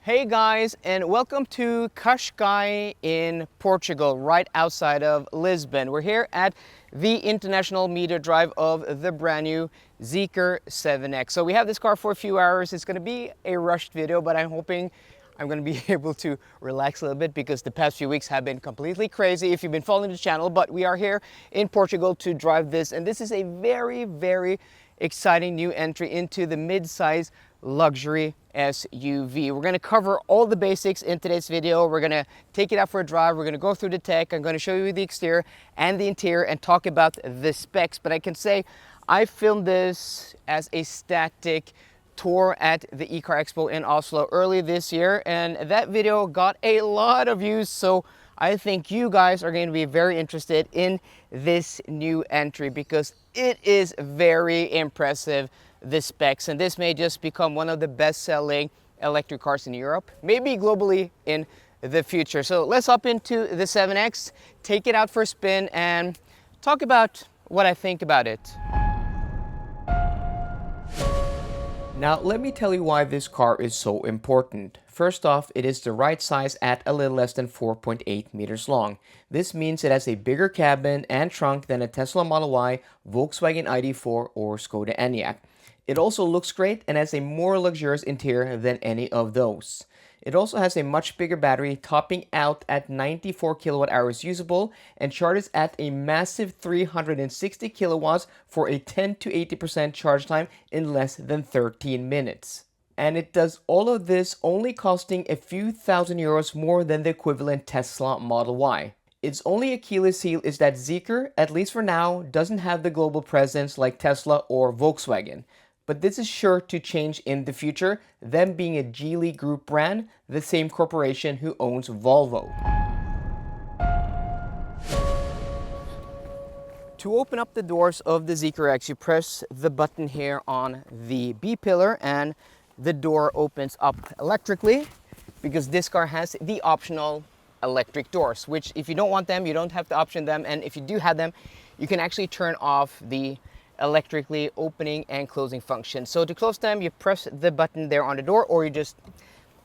Hey guys, and welcome to Cascais in Portugal, right outside of Lisbon. We're here at the International Media Drive of the brand new Zeekr 7X. So we have this car for a few hours. It's going to be a rushed video, but I'm hoping I'm going to be able to relax a little bit because the past few weeks have been completely crazy if you've been following the channel. But we are here in Portugal to drive this, and this is a very exciting new entry into the mid-size luxury SUV. We're going to cover all the basics in today's video. We're going to take it out for a drive. We're going to go through the tech. I'm going to show you the exterior and the interior and talk about the specs. But I can say I filmed this as a static tour at the eCar Expo in Oslo early this year, and that video got a lot of views. So I think you guys are going to be very interested in this new entry because it is very impressive, the specs, and this may just become one of the best-selling electric cars in Europe, maybe globally in the future. So let's hop into the 7X, take it out for a spin, and talk about what I think about it. Now, let me tell you why this car is so important. First off, it is the right size at a little less than 4.8 meters long. This means it has a bigger cabin and trunk than a Tesla Model Y, Volkswagen ID.4, or Skoda Enyaq. It also looks great and has a more luxurious interior than any of those. It also has a much bigger battery, topping out at 94 kilowatt hours usable, and charges at a massive 360 kilowatts for a 10 to 80% charge time in less than 13 minutes. And it does all of this only costing a few thousand euros more than the equivalent Tesla Model Y. Its only Achilles heel is that Zeekr, at least for now, doesn't have the global presence like Tesla or Volkswagen. But this is sure to change in the future, them being a Geely Group brand, the same corporation who owns Volvo. To open up the doors of the Zeekr X, you press the button here on the B pillar and the door opens up electrically because this car has the optional electric doors, which if you don't want them, you don't have to option them, and if you do have them, you can actually turn off the electrically opening and closing function. So to close them, you press the button there on the door, or you just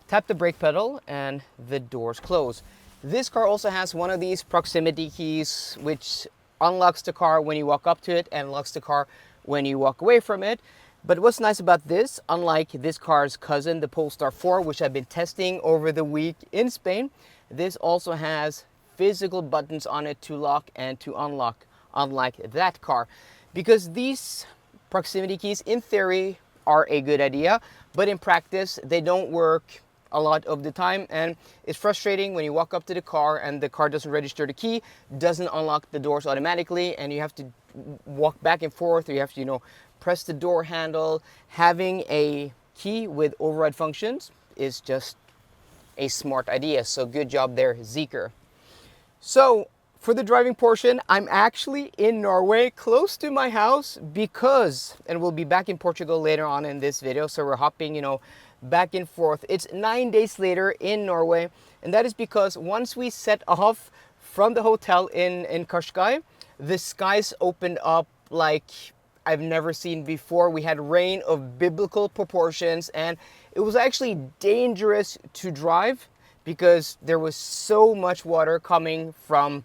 tap the brake pedal and the doors close. This car also has one of these proximity keys which unlocks the car when you walk up to it and locks the car when you walk away from it. But what's nice about this, unlike this car's cousin, the Polestar 4, which I've been testing over the week in Spain, this also has physical buttons on it to lock and to unlock, unlike that car. Because these proximity keys, in theory, are a good idea, but in practice, they don't work a lot of the time, and it's frustrating when you walk up to the car and the car doesn't register the key, doesn't unlock the doors automatically, and you have to walk back and forth, or you have to, press the door handle. Having a key with override functions is just a smart idea, so good job there, Zeekr. So, for the driving portion, I'm actually in Norway, close to my house, because, and we'll be back in Portugal later on in this video, so we're hopping, back and forth. It's 9 days later in Norway, and that is because once we set off from the hotel in Cascais, the skies opened up like I've never seen before. We had rain of biblical proportions, and it was actually dangerous to drive because there was so much water coming from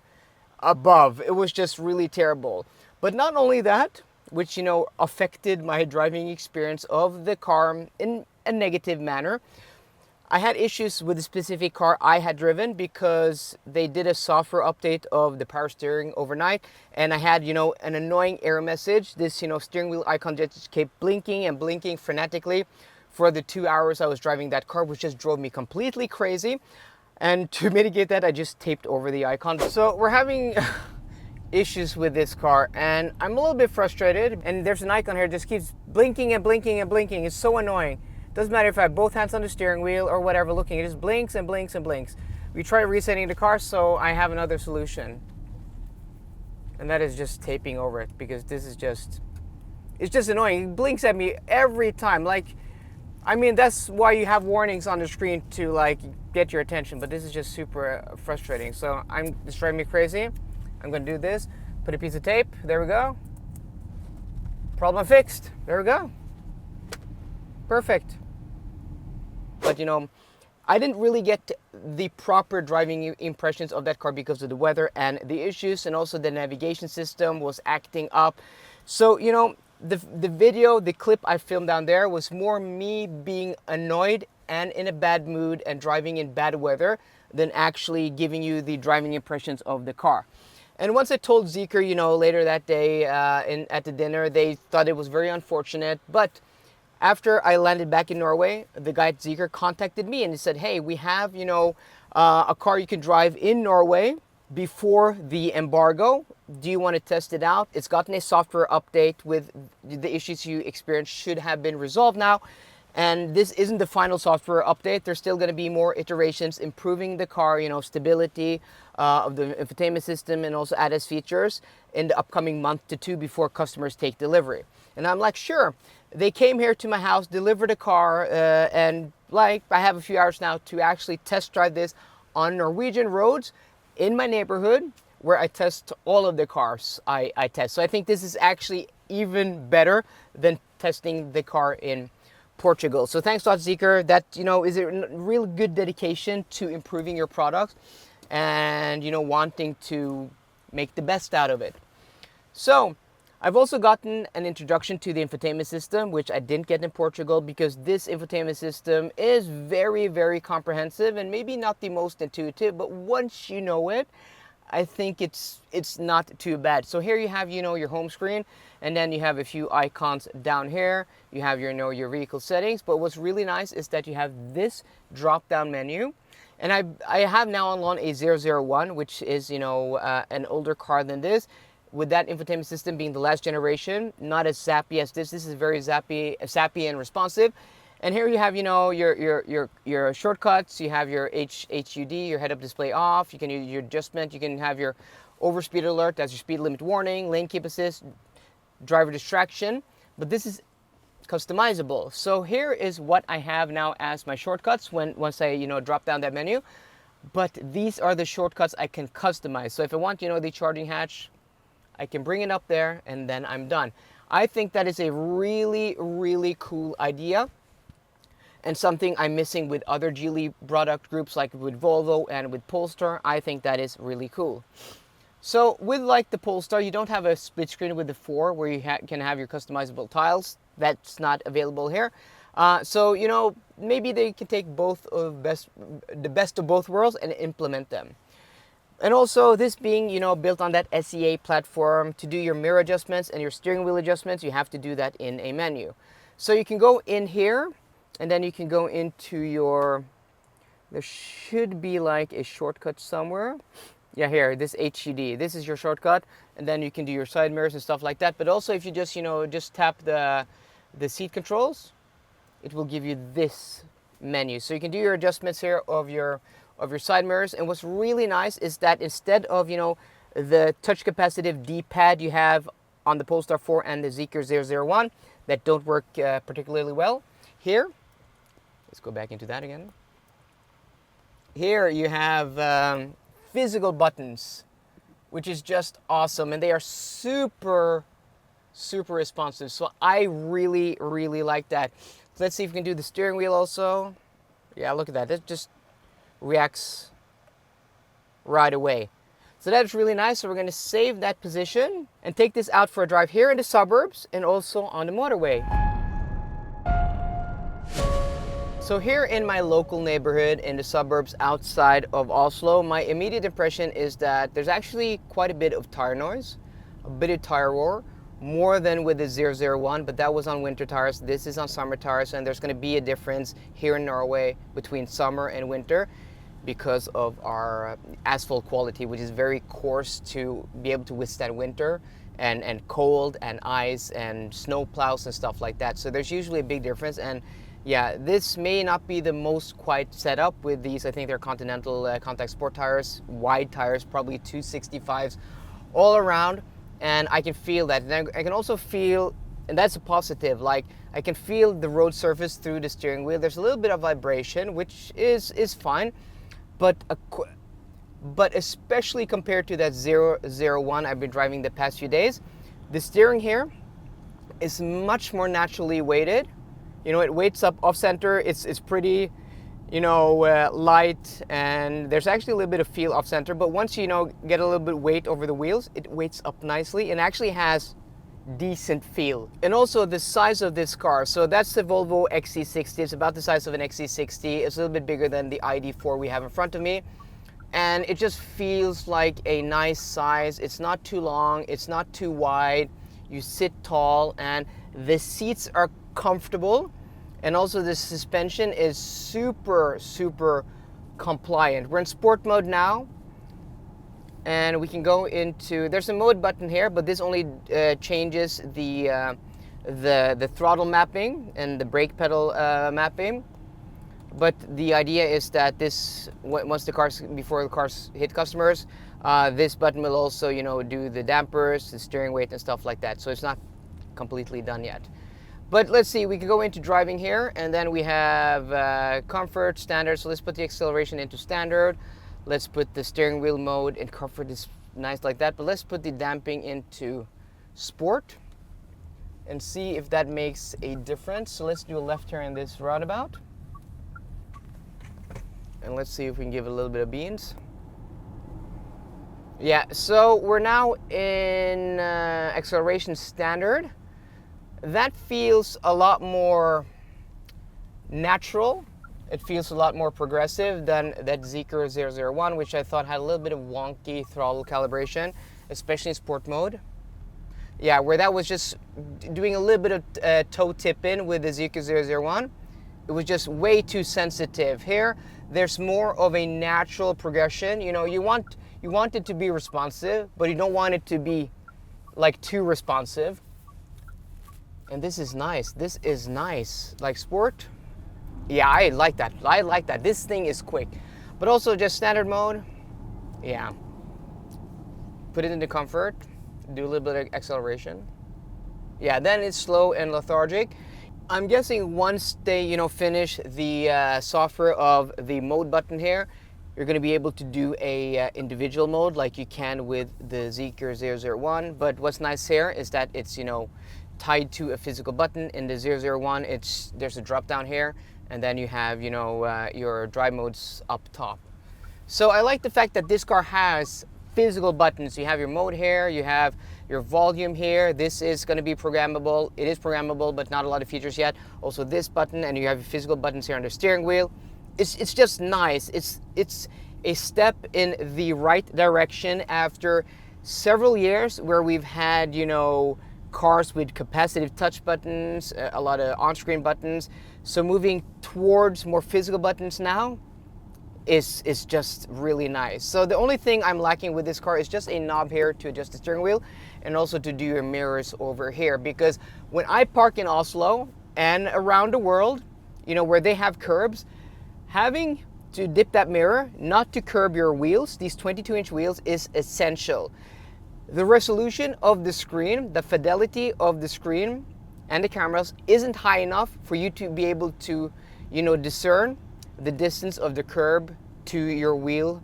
above. It was just really terrible. But not only that, which affected my driving experience of the car in a negative manner, I had issues with the specific car I had driven because they did a software update of the power steering overnight, and I had an annoying error message. This steering wheel icon just kept blinking and blinking frenetically for the 2 hours I was driving that car, which just drove me completely crazy. And to mitigate that, I just taped over the icon. So we're having issues with this car, and I'm a little bit frustrated. And there's an icon here that just keeps blinking and blinking and blinking. It's so annoying. Doesn't matter if I have both hands on the steering wheel or whatever looking, it just blinks and blinks and blinks. We tried resetting the car, so I have another solution. And that is just taping over it, because this is it's just annoying. It blinks at me every time. That's why you have warnings on the screen to get your attention, but this is just super frustrating. So it's driving me crazy. I'm gonna do this, put a piece of tape, there we go. Problem fixed, there we go. Perfect. But I didn't really get the proper driving impressions of that car because of the weather and the issues, and also the navigation system was acting up. So, you know, the video, the clip I filmed down there was more me being annoyed and in a bad mood and driving in bad weather than actually giving you the driving impressions of the car. And once I told Zeekr, you know, later that day at the dinner, they thought it was very unfortunate. But after I landed back in Norway, the guy at Zeekr contacted me and he said, hey, we have, you know, a car you can drive in Norway before the embargo. Do you want to test it out? It's gotten a software update with the issues you experienced should have been resolved now. And this isn't the final software update. There's still going to be more iterations improving the car, you know, stability of the infotainment system and also ADAS features in the upcoming month to two before customers take delivery. And I'm like, sure. They came here to my house, delivered a car, and like I have a few hours now to actually test drive this on Norwegian roads in my neighborhood where I test all of the cars I test. So I think this is actually even better than testing the car in Portugal. So thanks to Zeekr. That, you know, is a real good dedication to improving your product and, you know, wanting to make the best out of it. So I've also gotten an introduction to the infotainment system, which I didn't get in Portugal because this infotainment system is very, very comprehensive and maybe not the most intuitive, but once you know it, I think it's not too bad. So here you have, you know, your home screen, and then you have a few icons down here. You have your, you know, your vehicle settings, but what's really nice is that you have this drop-down menu. And I have now on loan a 001, which is, you know, an older car than this, with that infotainment system being the last generation, not as zappy as this. This is very zappy and responsive. And here you have, you know, your shortcuts. You have your HUD, your head-up display off. You can use your adjustment. You can have your overspeed alert. That's your speed limit warning, lane keep assist, driver distraction. But this is customizable. So here is what I have now as my shortcuts once I, you know, drop down that menu. But these are the shortcuts I can customize. So if I want, you know, the charging hatch, I can bring it up there and then I'm done. I think that is a really, really cool idea, and something I'm missing with other Geely product groups like with Volvo and with Polestar. I think that is really cool. So with like the Polestar, you don't have a split screen with the 4 where you can have your customizable tiles. That's not available here. So, you know, maybe they can take the best of both worlds and implement them. And also this being, you know, built on that SEA platform, to do your mirror adjustments and your steering wheel adjustments, you have to do that in a menu. So you can go in here, and then you can go into your, there should be like a shortcut somewhere. Yeah, here, this HUD, this is your shortcut. And then you can do your side mirrors and stuff like that. But also if you just, you know, just tap the seat controls, it will give you this menu. So you can do your adjustments here of your side mirrors. And what's really nice is that instead of, you know, the touch capacitive D-pad you have on the Polestar 4 and the Zeekr 001 that don't work particularly well, here, let's go back into that again. Here you have physical buttons, which is just awesome. And they are super, super responsive. So I really, really like that. So let's see if we can do the steering wheel also. Yeah, look at that. It just reacts right away. So that's really nice. So we're going to save that position and take this out for a drive here in the suburbs and also on the motorway. So here in my local neighborhood in the suburbs outside of Oslo, my immediate impression is that there's actually quite a bit of tire noise, a bit of tire roar, more than with the 001, but that was on winter tires. This is on summer tires, and there's going to be a difference here in Norway between summer and winter because of our asphalt quality, which is very coarse to be able to withstand winter and cold and ice and snow plows and stuff like that. So there's usually a big difference. And yeah, this may not be the most quite set up with these. I think they're Continental contact sport tires, wide tires, probably 265s all around. And I can feel that. And I can also feel, and that's a positive, like I can feel the road surface through the steering wheel. There's a little bit of vibration, which is fine. But especially compared to that 001 I've been driving the past few days, the steering here is much more naturally weighted. You know, it weights up off center. It's pretty light, and there's actually a little bit of feel off center, but once get a little bit weight over the wheels, it weights up nicely and actually has decent feel. And also the size of this car, so that's the Volvo XC60. It's about the size of an XC60. It's a little bit bigger than the ID4 we have in front of me, and it just feels like a nice size. It's not too long, it's not too wide, you sit tall, and the seats are comfortable. And also the suspension is super compliant. We're in sport mode now, and we can go into, there's a mode button here, but this only changes the throttle mapping and the brake pedal mapping. But the idea is that this, once before the cars hit customers, this button will also do the dampers, the steering weight and stuff like that. So it's not completely done yet. But let's see, we can go into driving here, and then we have comfort, standard. So let's put the acceleration into standard. Let's put the steering wheel mode, and comfort is nice like that. But let's put the damping into sport and see if that makes a difference. So let's do a left turn in this roundabout. And let's see if we can give it a little bit of beans. Yeah, so we're now in acceleration standard. That feels a lot more natural. It feels a lot more progressive than that Zeekr 001, which I thought had a little bit of wonky throttle calibration, especially in sport mode. Yeah, where that was just doing a little bit of toe tip in with the Zeekr 001. It was just way too sensitive. Here, there's more of a natural progression. You want it to be responsive, but you don't want it to be like too responsive. And this is nice. This is nice. Like sport. Yeah, I like that. I like that. This thing is quick. But also just standard mode. Yeah. Put it into comfort. Do a little bit of acceleration. Yeah, then it's slow and lethargic. I'm guessing once they, finish the software of the mode button here, you're going to be able to do a individual mode like you can with the Zeekr 001. But what's nice here is that it's, tied to a physical button. In the 001, there's a drop down here, and then you have your drive modes up top. So I like the fact that this car has physical buttons. You have your mode here, you have your volume here. This is going to be programmable. It is programmable, but not a lot of features yet. Also this button, and you have your physical buttons here on the steering wheel. It's just nice. It's a step in the right direction after several years where we've had cars with capacitive touch buttons, a lot of on-screen buttons. So moving towards more physical buttons now is just really nice. So the only thing I'm lacking with this car is just a knob here to adjust the steering wheel, and also to do your mirrors over here. Because when I park in Oslo and around the world, where they have curbs, having to dip that mirror, not to curb your wheels, these 22-inch wheels, is essential. The resolution of the screen, the fidelity of the screen and the cameras isn't high enough for you to be able to, discern the distance of the curb to your wheel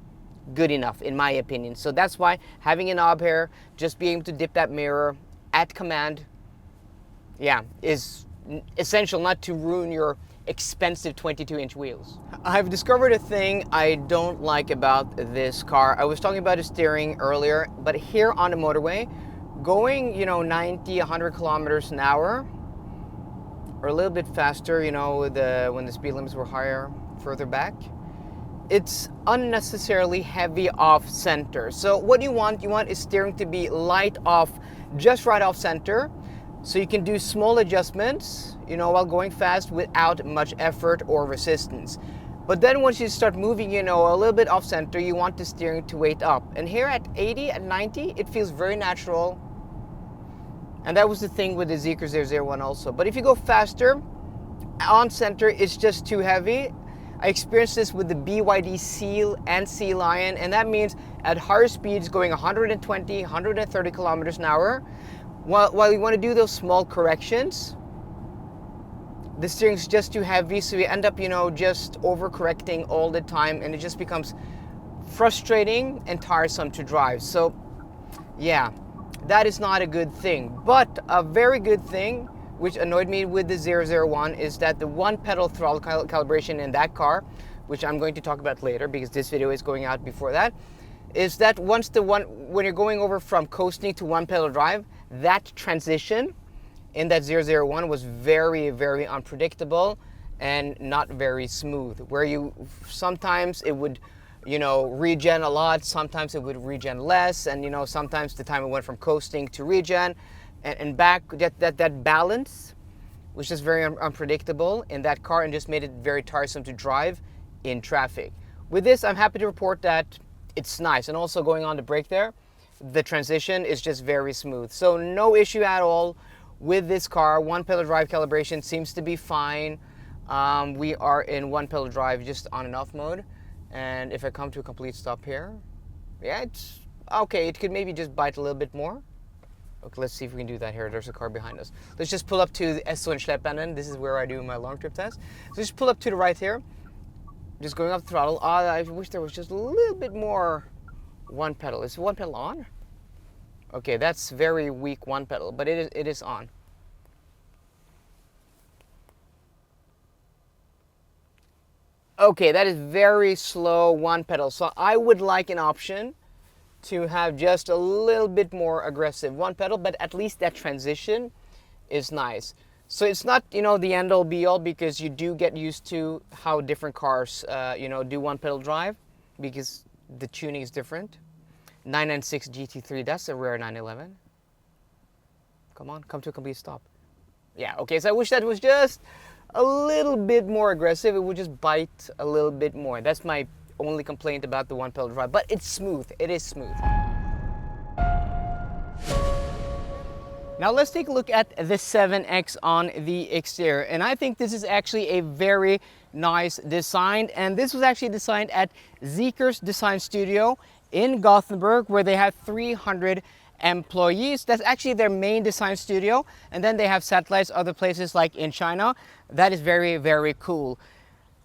good enough, in my opinion. So that's why having a knob here, just being able to dip that mirror at command, is essential, not to ruin your expensive 22-inch wheels. I've discovered a thing I don't like about this car. I was talking about the steering earlier, but here on the motorway, going 90, 100 kilometers an hour, or a little bit faster, when the speed limits were higher further back, it's unnecessarily heavy off center. So what you want is steering to be light off, just right off center, so you can do small adjustments, while going fast without much effort or resistance. But then once you start moving, a little bit off center, you want the steering to weight up. And here at 80, at 90, it feels very natural. And that was the thing with the Zeekr 001 also. But if you go faster, on center, it's just too heavy. I experienced this with the BYD Seal and Sea Lion, and that means at higher speeds, going 120, 130 kilometers an hour, while you want to do those small corrections, the steering's just too heavy, so you end up, just overcorrecting all the time, and it just becomes frustrating and tiresome to drive. So, yeah, that is not a good thing. But a very good thing, which annoyed me with the 001, is that the one pedal throttle calibration in that car which I'm going to talk about later because this video is going out before that, is that when you're going over from coasting to one pedal drive, that transition in that 001 was very, very unpredictable and not very smooth, where sometimes it would, regen a lot, sometimes it would regen less, and sometimes the time it went from coasting to regen and back, that balance was just very unpredictable in that car and just made it very tiresome to drive in traffic. With this, I'm happy to report that it's nice, and also going on the brake there, the transition is just very smooth. So no issue at all with this car. One pedal drive calibration seems to be fine. We are in one pedal drive, just on and off mode. And if I come to a complete stop here, yeah, it's okay. It could maybe just bite a little bit more. Okay, let's see if we can do that here. There's a car behind us. Let's just pull up to the Misrepresenting. This is where I do my long trip test. So just pull up to the right here. Just going up the throttle. I wish there was just a little bit more one pedal. Is one pedal on? Okay, that's very weak one pedal, but it is on. Okay, that is very slow one pedal. So I would like an option to have just a little bit more aggressive one pedal, but at least that transition is nice. So it's not, the end all be all, because you do get used to how different cars, do one pedal drive, because the tuning is different. 996 GT3, that's a rare 911. Come on, come to a complete stop. Yeah, okay, so I wish that was just a little bit more aggressive. It would just bite a little bit more. That's my only complaint about the one pedal drive, but it's smooth. It is smooth. Now let's take a look at the 7X on the exterior, and I think this is actually a very nice design, and this was actually designed at Zeekr's design studio in Gothenburg, where they have 300 employees. That's actually their main design studio, and then they have satellites other places like in China. That is very, very cool.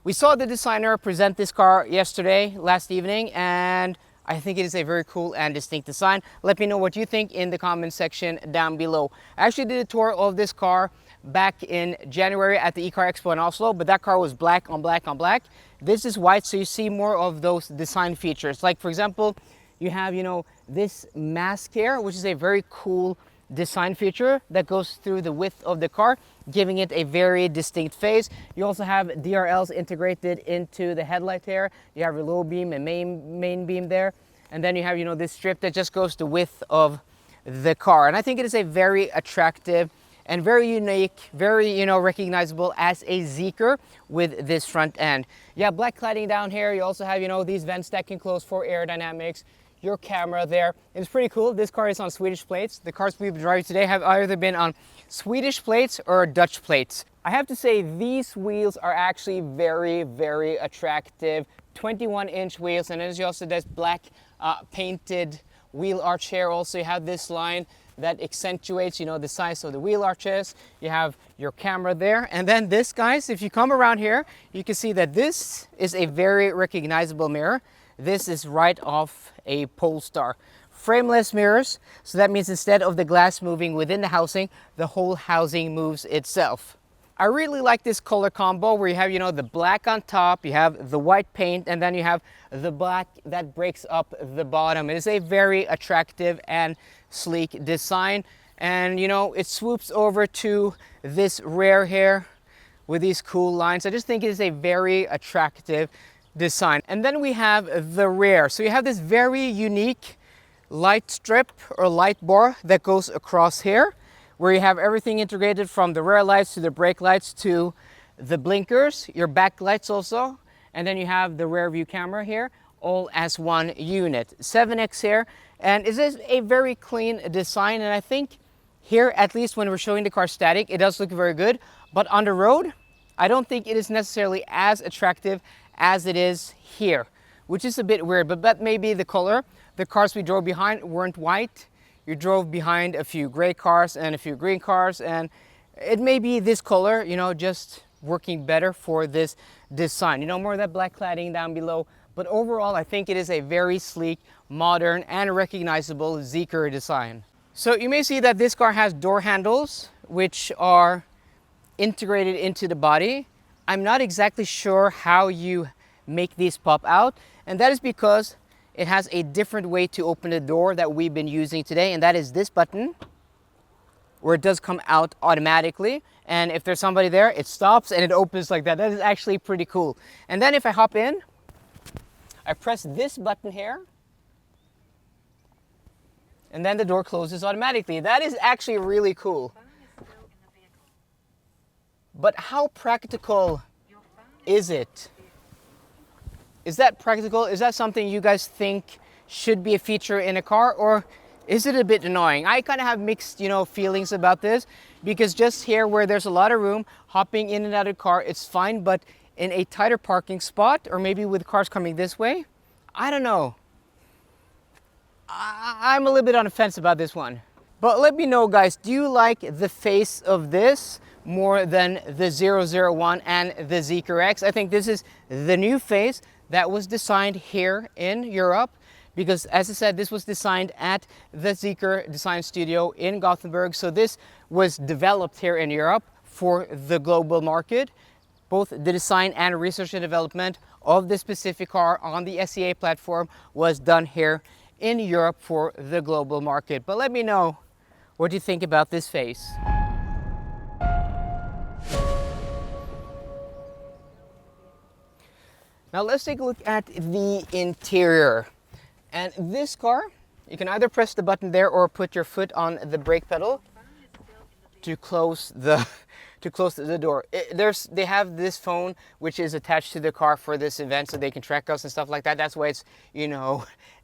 We saw the designer present this car last evening, and I think it is a very cool and distinct design. Let me know what you think in the comment section down below. I actually did a tour of this car back in January at the eCar Expo in Oslo, but that car was black on black on black. This is white, so you see more of those design features. Like, for example, you have, this mask here, which is a very cool design feature that goes through the width of the car, giving it a very distinct face. You also have DRLs integrated into the headlight here. You have your low beam and main beam there. And then you have, this strip that just goes the width of the car. And I think it is a very attractive and very unique, very, recognizable as a Zeekr with this front end. Yeah, black cladding down here. You also have, these vents that can close for aerodynamics. Your camera there. It's pretty cool. This car is on Swedish plates. The cars we've been driving today have either been on Swedish plates or Dutch plates. I have to say, these wheels are actually very, very attractive. 21-inch wheels, and as you also this black painted wheel arch here. Also, you have this line that accentuates, the size of the wheel arches. You have your camera there. And then this, guys, if you come around here, you can see that this is a very recognizable mirror. This is right off a Polestar. Frameless mirrors, so that means instead of the glass moving within the housing, the whole housing moves itself. I really like this color combo where you have, the black on top, you have the white paint, and then you have the black that breaks up the bottom. It is a very attractive and sleek design. And, it swoops over to this rear here with these cool lines. I just think it is a very attractive design. And then we have the rear. So you have this very unique light strip or light bar that goes across here, where you have everything integrated from the rear lights to the brake lights to the blinkers, your back lights also, and then you have the rear view camera here, all as one unit. 7X here, and it is a very clean design, and I think here, at least when we're showing the car static, it does look very good, but on the road, I don't think it is necessarily as attractive as it is here, which is a bit weird, but that may be the color. The cars we drove behind weren't white. You drove behind a few gray cars and a few green cars, and it may be this color, just working better for this design. More of that black cladding down below, but overall, I think it is a very sleek, modern, and recognizable Zeekr design. So you may see that this car has door handles, which are integrated into the body. I'm not exactly sure how you make these pop out. And that is because it has a different way to open the door that we've been using today, and that is this button, where it does come out automatically. And if there's somebody there, it stops and it opens like that. That is actually pretty cool. And then if I hop in, I press this button here, and then the door closes automatically. That is actually really cool. But how practical is it? Is that practical? Is that something you guys think should be a feature in a car, or is it a bit annoying? I kind of have mixed, feelings about this, because just here where there's a lot of room, hopping in and out of the car, it's fine, but in a tighter parking spot, or maybe with cars coming this way, I don't know. I'm a little bit on the fence about this one. But let me know, guys, do you like the face of this more than the 001 and the Zeekr X? I think this is the new face that was designed here in Europe, because as I said, this was designed at the Zeekr design studio in Gothenburg. So this was developed here in Europe for the global market. Both the design and research and development of this specific car on the SEA platform was done here in Europe for the global market. But let me know what you think about this face. Now let's take a look at the interior. And this car, you can either press the button there or put your foot on the brake pedal to close the door. They have this phone which is attached to the car for this event, so they can track us and stuff like that. That's why it's,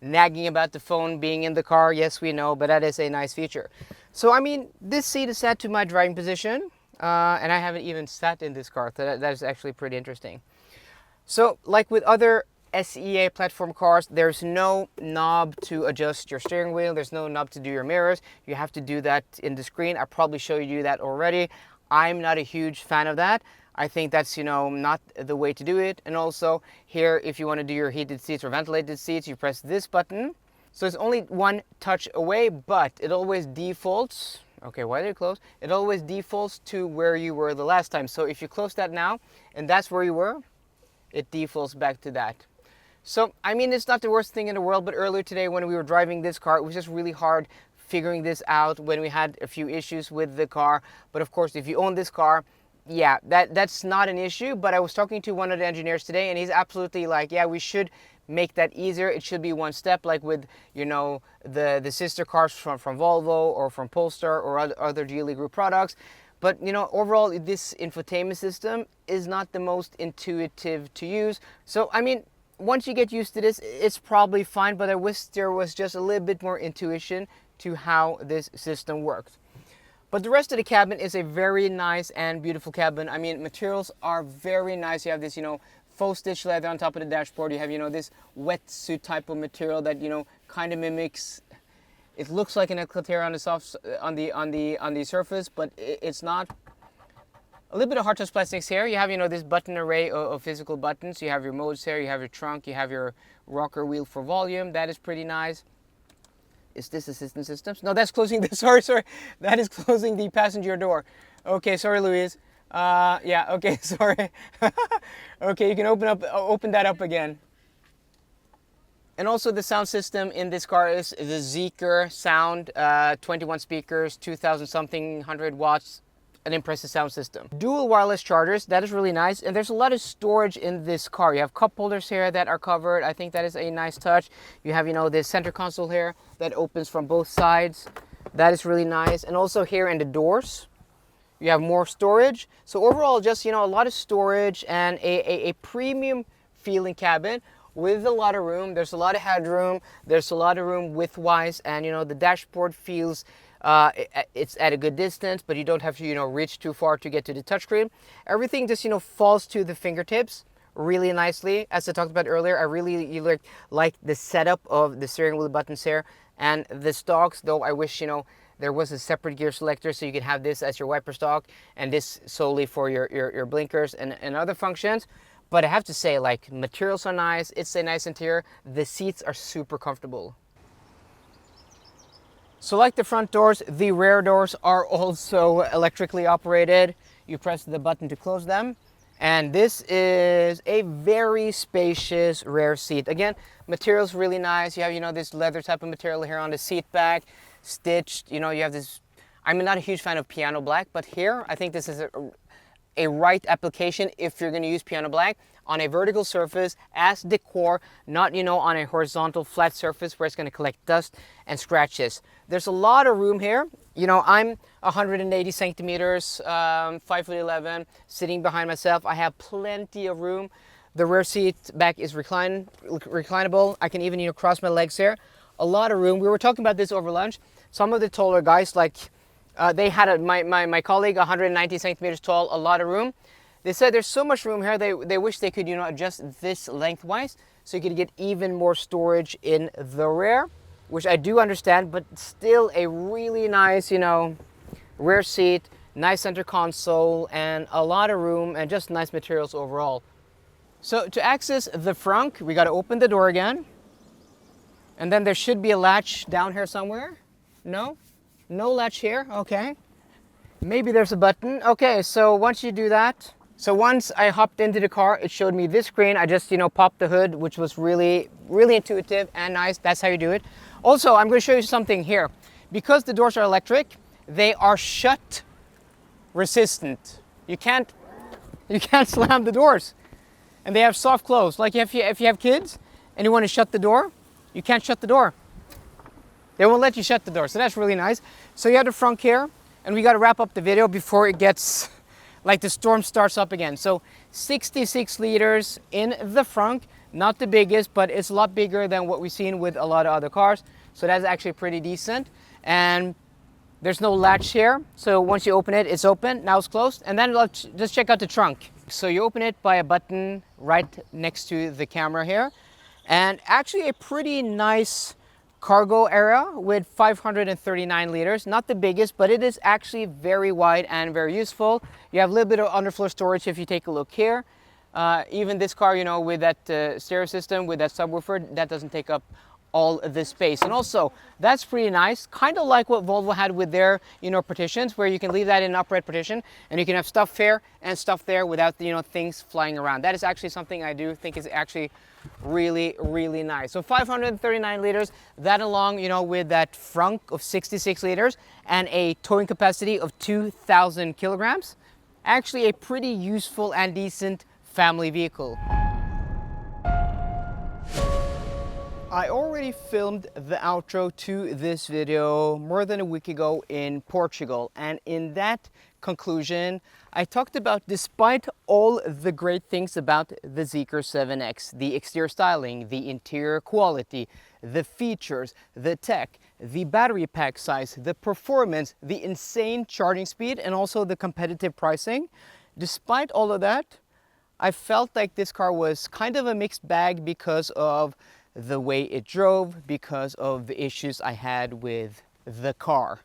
nagging about the phone being in the car. Yes, we know, but that is a nice feature. So I mean, this seat is set to my driving position, and I haven't even sat in this car. So that is actually pretty interesting. So like with other SEA platform cars, there's no knob to adjust your steering wheel. There's no knob to do your mirrors. You have to do that in the screen. I probably showed you that already. I'm not a huge fan of that. I think that's, not the way to do it. And also here, if you want to do your heated seats or ventilated seats, you press this button. So it's only one touch away, but it always defaults. Okay, why did it close? It always defaults to where you were the last time. So if you close that now, and that's where you were, it defaults back to that. So, I mean, it's not the worst thing in the world, but earlier today when we were driving this car, it was just really hard figuring this out when we had a few issues with the car. But of course, if you own this car, yeah, that's not an issue. But I was talking to one of the engineers today, and he's absolutely like, yeah, we should make that easier. It should be one step, like with, the sister cars from Volvo or from Polestar or other Geely Group products. But, overall, this infotainment system is not the most intuitive to use. So, I mean, once you get used to this, it's probably fine, but I wish there was just a little bit more intuition to how this system works. But the rest of the cabin is a very nice and beautiful cabin. I mean, materials are very nice. You have this, faux stitch leather on top of the dashboard. You have, this wetsuit type of material that, kind of mimics. It looks like an eclatere on the surface, but it's not. A little bit of hard touch plastics here. You have, this button array of physical buttons. You have your modes here, you have your trunk, you have your rocker wheel for volume. That is pretty nice. Is this assistance systems? No, that's closing the, sorry. That is closing the passenger door. Okay, sorry, Louise. Yeah, okay, sorry. Okay, you can open that up again. And also the sound system in this car is the Zeekr sound, 21 speakers, 2,000 something, 100 watts. An impressive sound system. Dual wireless chargers, that is really nice. And there's a lot of storage in this car. You have cup holders here that are covered. I think that is a nice touch. You have, this center console here that opens from both sides. That is really nice. And also here in the doors, you have more storage. So overall, just, a lot of storage and a premium feeling cabin with a lot of room. There's a lot of headroom. There's a lot of room width-wise. And, the dashboard feels it's at a good distance, but you don't have to, reach too far to get to the touchscreen. Everything just, falls to the fingertips really nicely. As I talked about earlier, I really like the setup of the steering wheel buttons here and the stalks, though I wish, there was a separate gear selector so you can have this as your wiper stalk and this solely for your blinkers and other functions. But I have to say, materials are nice. It's a nice interior. The seats are super comfortable. So like the front doors, the rear doors are also electrically operated. You press the button to close them, And this is a very spacious rear seat. Again, material's really nice. You have, this leather type of material here on the seat back, stitched. You have this, I'm not a huge fan of piano black, but here I think this is a right application if you're going to use piano black on a vertical surface as decor, not on a horizontal flat surface where it's going to collect dust and scratches. There's a lot of room here. I'm 180 centimeters, 5'11", sitting behind myself. I have plenty of room. The rear seat back is reclinable. I can even cross my legs here. A lot of room. We were talking about this over lunch. Some of the taller guys, like they had my colleague 190 centimeters tall, a lot of room. They said there's so much room here, they wish they could adjust this lengthwise so you could get even more storage in the rear, which I do understand, but still a really nice rear seat, nice center console, and a lot of room and just nice materials overall. So to access the front, we got to open the door again, and then there should be a latch down here somewhere. No latch here. Okay, maybe there's a button. Okay, so once you do that, once I hopped into the car, it showed me this screen. I just popped the hood, which was really intuitive and nice. That's how you do it. Also, I'm going to show you something here. Because the doors are electric, they are shut resistant. You can't slam the doors, and they have soft close. Like if you have kids and you want to shut the door, you can't shut the door. They won't let you shut the door, so that's really nice. So you have the front here, and we got to wrap up the video before it gets like the storm starts up again. So 66 liters in the front, not the biggest, but it's a lot bigger than what we've seen with a lot of other cars. So that's actually pretty decent. And there's no latch here. So once you open it, it's open. Now it's closed. And then let's just check out the trunk. So you open it by a button right next to the camera here. And actually a pretty nice cargo area with 539 liters. Not the biggest, but it is actually very wide and very useful. You have a little bit of underfloor storage if you take a look here. Even this car, with that stereo system, with that subwoofer, that doesn't take up all of this space. And also, that's pretty nice, kind of like what Volvo had with their, partitions, where you can leave that in an upright partition and you can have stuff here and stuff there without, things flying around. That is actually something I do think is actually really nice. So 539 liters, that along, with that front of 66 liters and a towing capacity of 2,000 kilograms, actually a pretty useful and decent family vehicle. I already filmed the outro to this video more than a week ago in Portugal, and in that conclusion I talked about, despite all the great things about the Zeekr 7X, the exterior styling, the interior quality, the features, the tech, the battery pack size, the performance, the insane charging speed, and also the competitive pricing, despite all of that, I felt like this car was kind of a mixed bag because of the way it drove, because of the issues I had with the car.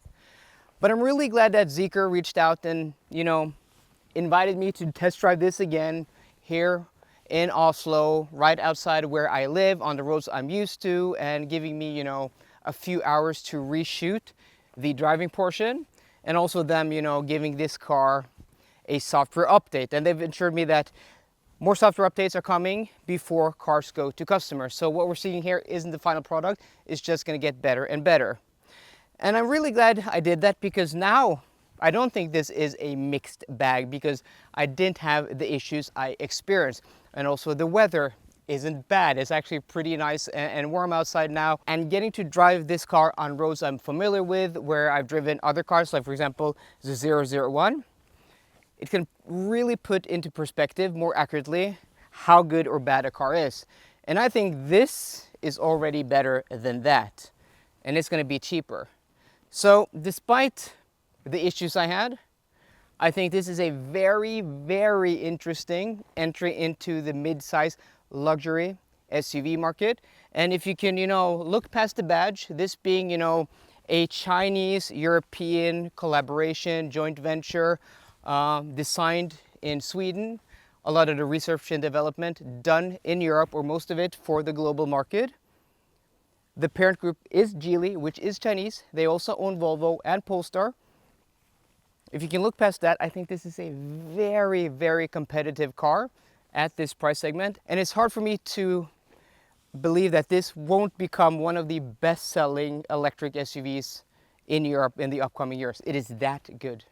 But I'm really glad that Zeekr reached out and, invited me to test drive this again here in Oslo, right outside of where I live, on the roads I'm used to, and giving me, a few hours to reshoot the driving portion, and also them, giving this car a software update. And they've assured me that more software updates are coming before cars go to customers. So what we're seeing here isn't the final product, it's just gonna get better and better. And I'm really glad I did that, because now I don't think this is a mixed bag, because I didn't have the issues I experienced. And also the weather isn't bad. It's actually pretty nice and warm outside now. And getting to drive this car on roads I'm familiar with, where I've driven other cars, like for example, the 001, it can really put into perspective more accurately how good or bad a car is. And I think this is already better than that. And it's gonna be cheaper. So despite the issues I had, I think this is a very interesting entry into the mid-size luxury SUV market. And if you can, look past the badge, this being, a Chinese-European collaboration, joint venture, designed in Sweden, a lot of the research and development done in Europe, or most of it for the global market. The parent group is Geely, which is Chinese. They also own Volvo and Polestar. If you can look past that, I think this is a very, very competitive car at this price segment. And it's hard for me to believe that this won't become one of the best-selling electric SUVs in Europe in the upcoming years. It is that good.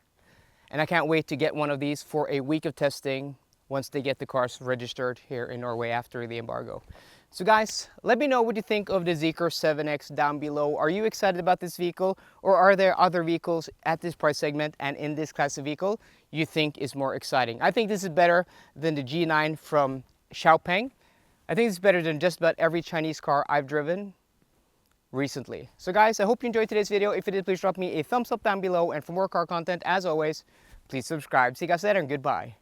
And I can't wait to get one of these for a week of testing once they get the cars registered here in Norway after the embargo. So guys, let me know what you think of the Zeekr 7X down below. Are you excited about this vehicle, or are there other vehicles at this price segment and in this class of vehicle you think is more exciting? I think this is better than the G9 from Xiaopeng. I think it's better than just about every Chinese car I've driven recently. So guys, I hope you enjoyed today's video. If you did, please drop me a thumbs up down below, and for more car content, as always, please subscribe. See you guys later, and goodbye.